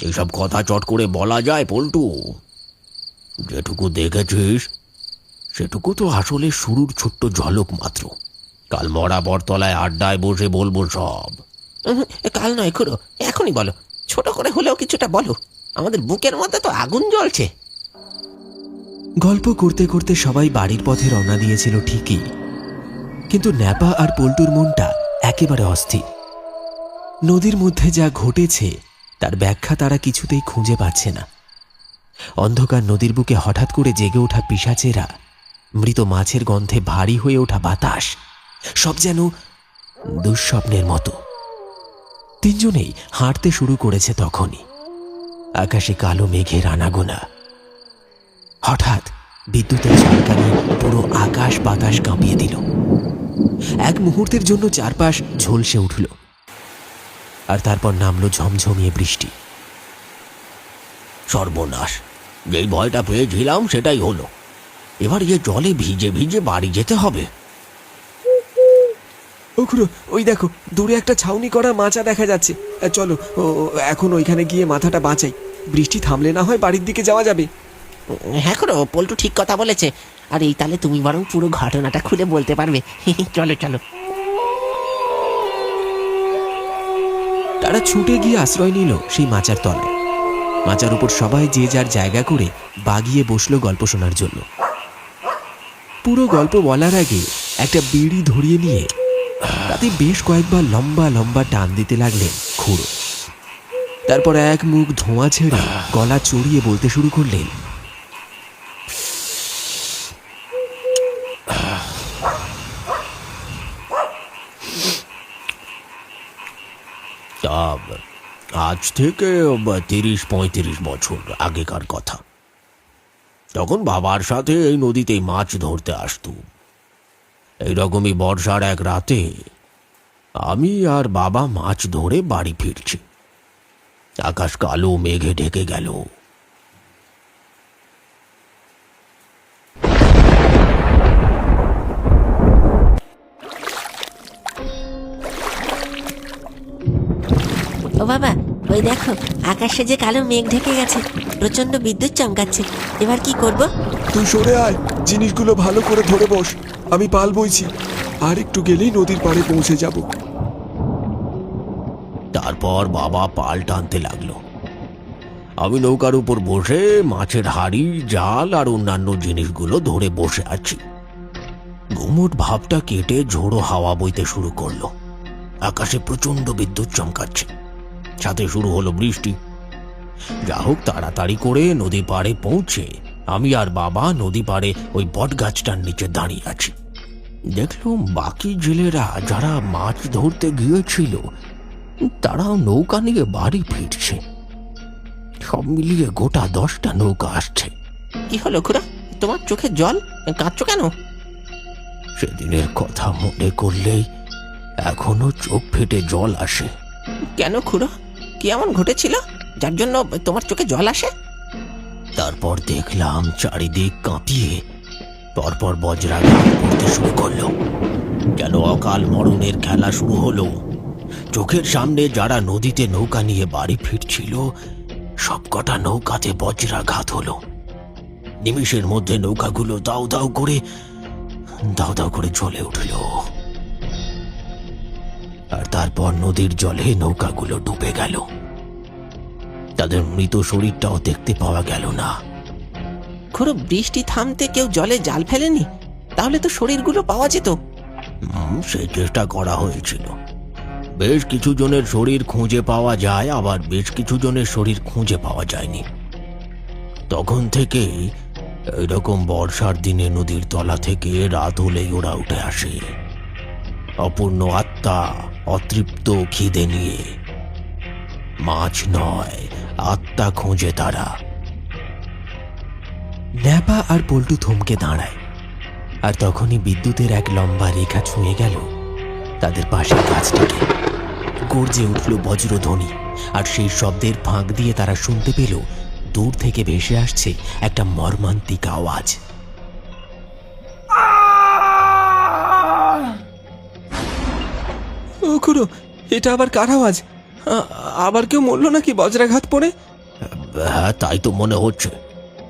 এইসব কথা চট করে বলা যায় পল্টু? যেটুকু দেখেছিস সেটুকু তো আসলে শুরুর ছোট্ট ঝলক মাত্র। কাল মরা বটতলায় আড্ডায় বসে বলবো সব। কাল নয় খুড়ো, এখনই বলো। ছোট করে হলেও কিছুটা বলো, আমাদের বুকের মধ্যে তো আগুন জ্বলছে। গল্প করতে করতে সবাই বাড়ির পথে রওনা দিয়েছিল ঠিকই, কিন্তু ন্যাপা আর পল্টুর মনটা একেবারে অস্থির। নদীর মধ্যে যা ঘটেছে তার ব্যাখ্যা তারা কিছুতেই খুঁজে পাচ্ছে না। অন্ধকার নদীর বুকে হঠাৎ করে জেগে ওঠা পিশাচেরা, মৃত মাছের গন্ধে ভারী হয়ে ওঠা বাতাস, সব যেন দুঃস্বপ্নের মতো। তিনজনেই হাঁটতে শুরু করেছে তখনই। আকাশে কালো মেঘের আনাগোনা। হঠাৎ বিদ্যুতের ঝলকানি পুরো আকাশ বাতাস কাঁপিয়ে দিল। এক মুহূর্তের জন্য চারপাশ ঝলসে উঠল, আর তারপর নামলো ঝমঝমিয়ে বৃষ্টি। সর্বনাশ! যেই ভয়টা পেয়েছিলাম সেটাই হলো। এবার যে জলে ভিজে ভিজে বাড়ি যেতে হবে। ওখুড়ো, ওই দেখো দূরে একটা ছাউনি করা মাচা দেখা যাচ্ছে। চলো এখন ওইখানে গিয়ে মাথাটা বাঁচাই। বৃষ্টি থামলে না হয় বাড়ির দিকে যাওয়া যাবে। হ্যাঁ খুড়ো, পল্টু ঠিক কথা বলেছে। আর এই তালে তুমি বরং পুরো ঘটনাটা খুলে বলতে পারবে। চলো চলো। তারা ছুটে গিয়ে আশ্রয় নিল সেই মাচার তলায়। মাচার উপর সবাই যে যার জায়গা করে বাগিয়ে বসলো গল্প শোনার জন্য। পুরো গল্প বলার আগে একটা বিড়ি ধরিয়ে নিয়ে তাতে বেশ কয়েকবার লম্বা লম্বা টান দিতে লাগলেন খুড়ো। তারপর এক মুখ ধোঁয়া ছেড়ে গলা চড়িয়ে বলতে শুরু করলেন, আজ থেকে ৩০-৩৫ বছর আগেকার কথা। তখন বাবার সাথে এই নদীতেই মাছ ধরতে আসতো। এইরকমই বর্ষার এক রাতে আমি আর বাবা মাছ ধরে বাড়ি ফিরছি। আকাশ কালো মেঘে ঢেকে গেল। ও বাবা, ওই দেখো আকাশে যে কালো মেঘ ঢেকে গেছে, প্রচন্ড বিদ্যুৎ চমকাচ্ছে। এবার কি করব? তুই সরে আয়, জিনিসগুলো ভালো করে ধরে বস। আমি পাল বইছি, আর একটু গেলেই নদীর পাড়ে পৌঁছে যাব। তারপর বাবা পাল টানতে লাগলো। আমি নৌকার উপর বসে মাছের হাড়ি, জাল আর অন্যান্য জিনিসগুলো ধরে বসে আছি। ঘুমট ভাবটা কেটে ঝোড়ো হাওয়া বইতে শুরু করলো। আকাশে প্রচন্ড বিদ্যুৎ চমকাচ্ছে, সাথে শুরু হলো বৃষ্টি। যা হোক, তাড়াতাড়ি করে নদী পাড়ে পৌঁছে আমি আর বাবা নদী পাড়ে ওই বট গাছটার নিচে দাঁড়িয়ে আছি। দেখলাম বাকি জেলেরা যারা মাছ ধরতে গিয়েছিল তারাও নৌকা নিয়ে বাড়ি ফিরছে। সব মিলিয়ে গোটা 10টা নৌকা আসছে। কি হলো খুড়া, তোমার চোখে জল? কাঁদছো কেন? সেদিনের কথা মনে করলেই এখনো চোখ ফেটে জল আসে। কেন খুড়ো, কি এমন ঘটেছিল যার জন্য তোমার চোখে জল আসে? তারপর দেখলাম চারিদিক কাঁপিয়ে পরপর বজ্রাঘাত করতে শুরু করলো। যেন অকাল মরণের খেলা শুরু হলো। চোখের সামনে যারা নদীতে নৌকা নিয়ে বাড়ি ফিরছিল সবকটা নৌকাতে বজ্রাঘাত হলো। নিমিষের মধ্যে নৌকাগুলো দাউ দাউ করে জ্বলে উঠল। আর তারপর নদীর জলে নৌকাগুলো ডুবে গেল। তাদের মৃত শরীরটাও দেখতে পাওয়া গেল না। খুড়ো, বৃষ্টি থামতে কেউ জলে জাল ফেলেনি? তাহলে তো শরীরগুলো পাওয়া যেত। সেই চেষ্টা করা হয়েছিল। বেশ কিছু জনের শরীর খুঁজে পাওয়া যায়, আবার বেশ কিছু জনের শরীর খুঁজে পাওয়া যায়নি। তখন থেকেই এরকম বর্ষার দিনে নদীর তলা থেকে রাত হলেই ওরা উঠে আসে, অপূর্ণ আত্মা, অতৃপ্ত খিদে নিয়ে। মাছ নয়, আত্মা খোঁজে তারা। ন্যাপা আর পল্টু থমকে দাঁড়ায়, আর তখনই বিদ্যুতের এক লম্বা রেখা ছুঁয়ে গেল তাদের পাশের গাছটাকে। গর্জে উঠল বজ্রধ্বনি, আর সেই শব্দের ফাঁক দিয়ে তারা শুনতে পেল দূর থেকে ভেসে আসছে একটা মর্মান্তিক আওয়াজ। ও খুড়ো, এটা আবার কার আওয়াজ? আবার কেউ মরল নাকি বজ্রাঘাত পড়ে? হ্যাঁ, তাই তো মনে হচ্ছে,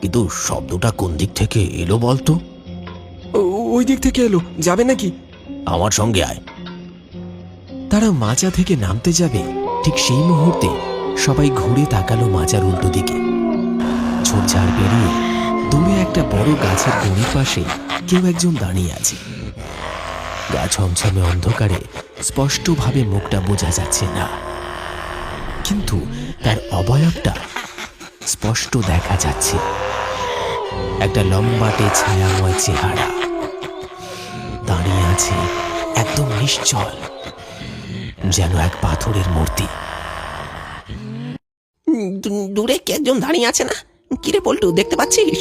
কিন্তু শব্দটা কোন দিক থেকে এলো বলতো? ওই দিক থেকে এলো, যাবে নাকি? আমার সঙ্গে আয়। তারা মাচা থেকে নামতে যাবে, ঠিক সেই মুহূর্তে সবাই ঘুরে তাকালো মাচার উল্টো দিকে। ঝোড়ঝাড় পেরিয়ে দূরে একটা বড় গাছের গড়ির পাশে কেউ একজন দাঁড়িয়ে আছে। গা ছমছমে অন্ধকারে স্পষ্টভাবে মুখটা বোঝা যাচ্ছে না, কিন্তু তার অবয়বটা স্পষ্ট দেখা যাচ্ছে। একটা লম্বাটে ছায়াময় চেহারা, দাঁড়িয়ে আছে একদম নিশ্চল, যেন এক পাথরের মূর্তি। দূরে কে একজন দাঁড়িয়ে আছে না? কিরে পল্টু, দেখতে পাচ্ছিস?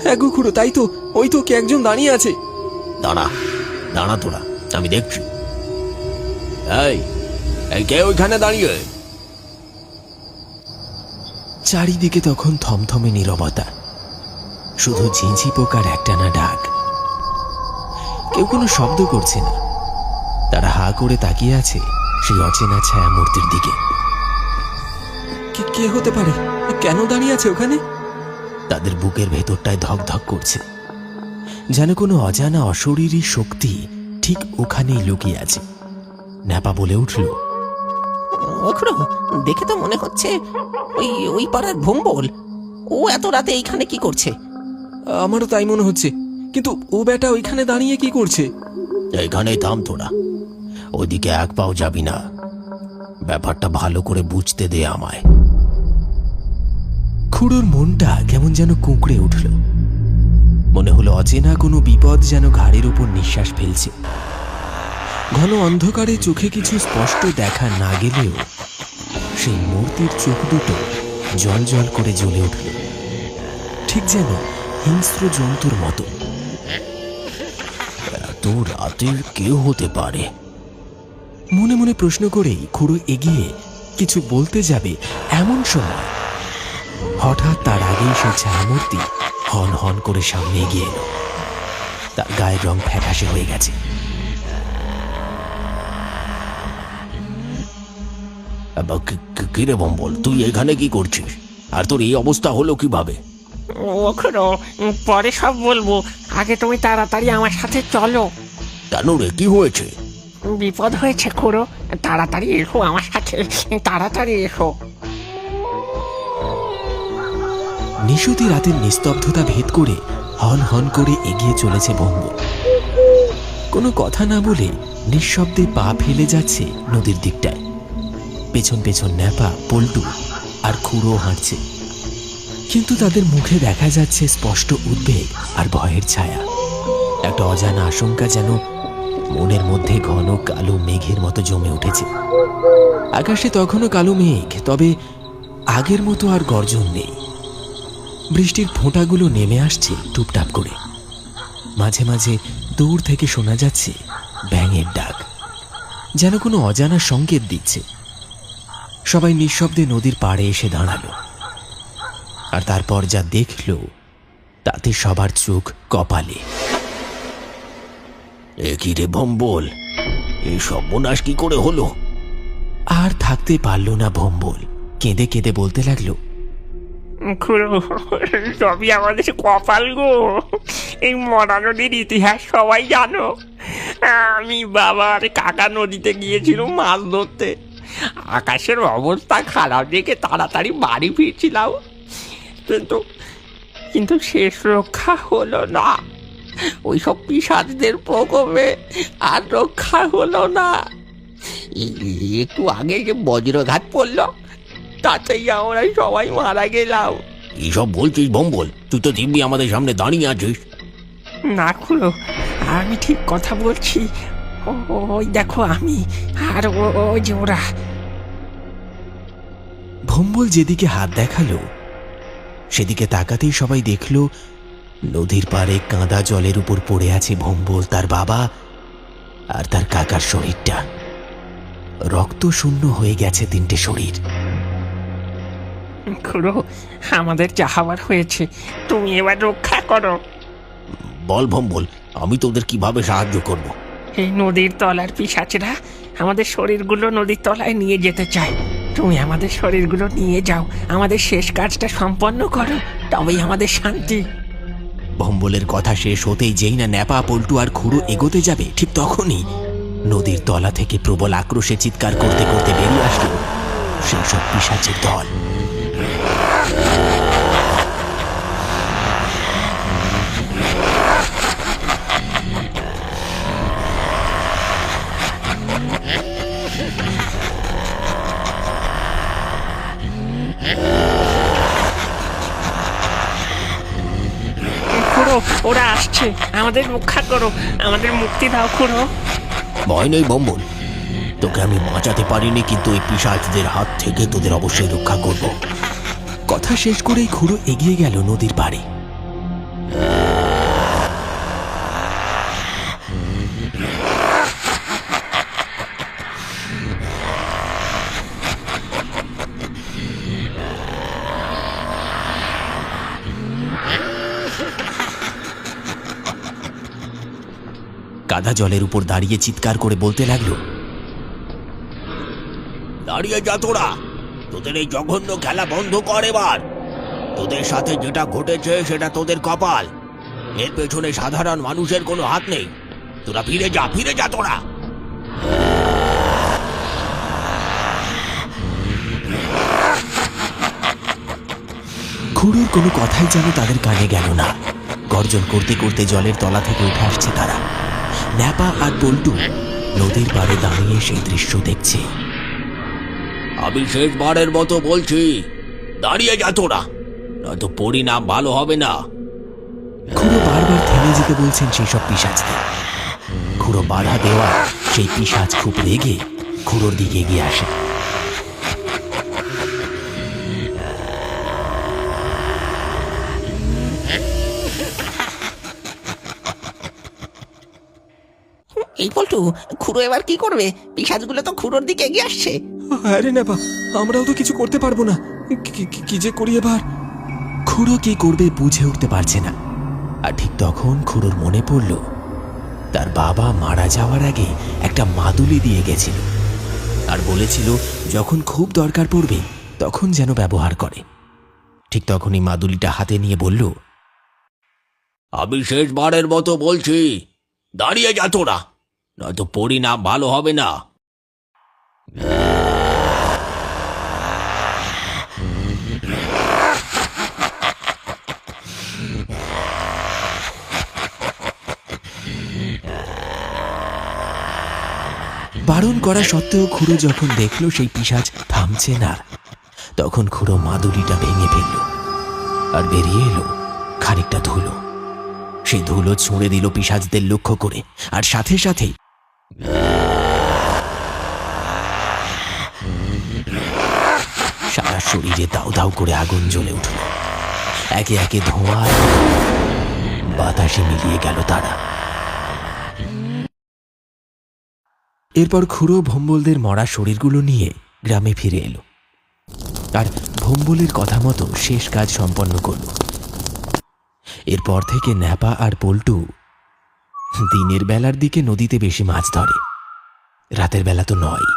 হ্যাঁ গো খুড়ো, তাই তো, ওই তো কে একজন দাঁড়িয়ে আছে। দাঁড়া দাঁড়া তোরা, আমি দেখছি। এই এই কে ওইখানে দাঁড়িয়ে? চারিদিকে তখন থমথমে নীরবতা, শুধু ঝিঁঝি পোকার একটানা ডাক। কেউ কোনো শব্দ করছে না। তারা হা করে তাকিয়ে আছে সেই অচেনা ছায়া মূর্তির দিকে। কে হতে পারে? কেন দাঁড়িয়ে আছে ওখানে? তাদের বুকের ভেতরটায় ধক ধক করছে, যেন কোনো অজানা অশরীরী শক্তি ঠিক ওখানেই লুকিয়ে আছে। ন্যাপা বলে উঠল, ওখরো, দেখে তো মনে হচ্ছে ওই ওই পাড়ার ভোম্বল। ও এত রাতে এইখানে কি করছে? আমারও তাই মনে হচ্ছে, কিন্তু ও বেটা ওইখানে দাঁড়িয়ে কি করছে? এইখানেই থাম তোরা, ওইদিকে এক পাও যাবি না। ব্যাপারটা ভালো করে বুঝতে দে আমায়। খুড়োর মনটা কেমন যেন কুঁকড়ে উঠল। মনে হলো অচেনা কোনো বিপদ যেন ঘাড়ের উপর নিঃশ্বাস ফেলছে। ঘন অন্ধকারে চোখে কিছু স্পষ্ট দেখা না গেলেও সেই মূর্তির চোখ দুটো জল জল করে জ্বলে উঠল, ঠিক যেন হিংস্র জন্তুর মতো। এত রাতের কেউ হতে পারে? মনে মনে প্রশ্ন করেই খুড়ো এগিয়ে কিছু বলতে যাবে, এমন সময় হঠাৎ তার আগেই সেই ছায়ামূর্তি হন হন করে সামনে এগিয়ে এলো। তার গায়ের রং ফ্যাকাশে হয়ে গেছে। কিরে বম্বল, তুই এখানে কি করছিস? আর তোর এই অবস্থা হলো কিভাবে? ওখরো, পরে সব বলবো, আগে তুমি তাড়াতাড়ি আমার সাথে চলো। কেন রে, কি হয়েছে? বিপদ হয়েছে খুড়ো, তাড়াতাড়ি এসো আমার সাথে, তাড়াতাড়ি এসো। নিশুতি রাতের নিস্তব্ধতা ভেদ করে হন হন করে এগিয়ে চলেছে ভম্বল। কোনো কথা না বলে নিঃশব্দে পা ফেলে যাচ্ছে নদীর দিকটায়। পেছন পেছন ন্যাপা, পল্টু আর খুড়ো হাঁটছে, কিন্তু তাদের মুখে দেখা যাচ্ছে স্পষ্ট উদ্বেগ আর ভয়ের ছায়া। একটা অজানা আশঙ্কা যেন মনের মধ্যে ঘন কালো মেঘের মতো জমে উঠেছে। আকাশে তখনও কালো মেঘ, তবে আগের মতো আর গর্জন নেই। বৃষ্টির ফোঁটাগুলো নেমে আসছে টুপটাপ করে। মাঝে মাঝে দূর থেকে শোনা যাচ্ছে ব্যাঙের ডাক, যেন কোনো অজানা সংকেত দিচ্ছে। সবাই নিঃশব্দে নদীর পাড়ে এসে দাঁড়ালো, আর তারপর যা দেখল তাতে সবার চোখ কপালে। এ কি রে ভম্বল, এই সর্বনাশ কি করে হলো? আর থাকতে পারল না ভম্বল, কেঁদে কেঁদে বলতে লাগলো, খুড়ো, সবই আমাদের কপাল গো। এই মরা নদীর ইতিহাস সবাই জানো। আমি বাবা আর কাকা নদীতে গিয়েছিলাম মাছ ধরতে। আকাশের অবস্থা খারাপ দেখে তাড়াতাড়ি বাড়ি ফিরছিলাম, কিন্তু শেষ রক্ষা হলো না। ওইসব পিশাচদের প্রকোপে আর রক্ষা হলো না। একটু আগে যে বজ্রঘাত পড়লো, তাতেই আমরা সবাই মারা গেলাম। এইসব বলছিস ভম্বল? তুই তো দিব্যি আমাদের সামনে দাঁড়িয়ে আছিস। না খুড়ো, আমি ঠিক কথা বলছি। ওই দেখো আমি আর ওই যে ওরা। ভম্বল যেদিকে হাত দেখালো সেদিকে তাকাতেই সবাই দেখল নদীর পাড়ে কাঁদা জলের উপর পড়ে আছে ভম্বল, তার বাবা আর তার কাকার শরীরটা। রক্ত শূন্য হয়ে গেছে তিনটে শরীর। খুড়ো, আমাদের যা হবার হয়েছে, তুমি এবার রক্ষা করো। বল ভম্বল, আমি তোদের কিভাবে সাহায্য করব? এই নদীর তলার পিশাচরা আমাদের শরীরগুলো নদীর তলায় নিয়ে যেতে চায়। তুমি আমাদের শরীরগুলো নিয়ে যাও, আমাদের শেষ কাজটা সম্পন্ন করো, তবেই আমাদের শান্তি। ভম্বলের কথা শেষ হতেই যেই না ন্যাপা, পল্টু আর খুড়ো এগোতে যাবে, ঠিক তখনই নদীর তলা থেকে প্রবল আক্রোশে চিৎকার করতে করতে বেরিয়ে আসলো সেই সব পিশাচের দল। খুড়ো, ওরা আসছে, আমাদের রক্ষা করো, আমাদের মুক্তি দাও খুড়ো। ভয় নেই ভম্বল, তোকে আমি বাঁচাতে পারিনি, কিন্তু এই পিশাচদের হাত থেকে তোদের অবশ্যই রক্ষা করব। কথা শেষ করেই খুড়ো এগিয়ে গেল নদীর পাড়ে। কাদা জলের উপর দাঁড়িয়ে চিৎকার করে বলতে লাগলো, দাঁড়িয়ে যা তোরা, তোদের এই জঘন্য খেলা বন্ধ কর এবার। তোদের সাথে যেটা ঘটেছে সেটা তোদের কপাল, এর পেছনে সাধারণ মানুষের কোনো হাত নেই। তোরা ফিরে যা তোরা। খুড়োর কোনো কথাই যেন তাদের কানে গেল না। গর্জন করতে করতে জলের তলা থেকে উঠে আসছে তারা। ন্যাপা আর পল্টু নদীর পাড়ে দাঁড়িয়ে সেই দৃশ্য দেখছে। আমি শেষবারের মতো বলছি, দাঁড়িয়ে যা তোরা, নয়তো পরিণাম ভালো হবে না। খুড়ো বারবার থেমে যেতে বলছেন সেই সব পিশাচদের। খুড়ো বাধা দেওয়া সেই পিশাচ খুব রেগে খুড়োর দিকে এগিয়ে আসে। এই পল্টু, খুড়ো এবার কি করবে? পিশাচগুলো তো খুড়োর দিকে এগিয়ে আসছে। আরে নেপা, আমরাও তো কিছু করতে পারবো না। কি যে করি এবার? খুড়ো কি করবে বুঝে উঠতে পারছে না। আর ঠিক তখন খুড়োর মনে পড়ল তার বাবা মারা যাওয়ার আগে একটা মাদুলি দিয়ে গেছিল, আর বলেছিল যখন খুব দরকার পড়বে তখন যেন ব্যবহার করে। ঠিক তখনই মাদুলিটা হাতে নিয়ে বলল, আমি শেষবারের মতো বলছি, দাঁড়িয়ে যা তোরা, নয়তো পরিণাম ভালো হবে না। বারণ করা সত্ত্বেও খুড়ো যখন দেখল সেই পিশাচ থামছে না, তখন খুড়ো মাদুলিটা ভেঙে ফেলল আর বেরিয়ে এলো খানিকটা ধুলো। সেই ধুলো ছুঁড়ে দিল পিশাচদের লক্ষ্য করে, আর সাথে সাথেই সারা শরীরে দাউ দাউ করে আগুন জ্বলে উঠল। একে একে ধোঁয়া বাতাসে মিলিয়ে গেল তারা। এরপর খুড়ো ভম্বলদের মরা শরীরগুলো নিয়ে গ্রামে ফিরে এলো আর ভম্বলের কথা মতো শেষ কাজ সম্পন্ন করল। এরপর থেকে ন্যাপা আর পল্টু দিনের বেলার দিকে নদীতে বেশি মাছ ধরে, রাতের বেলা তো নয়।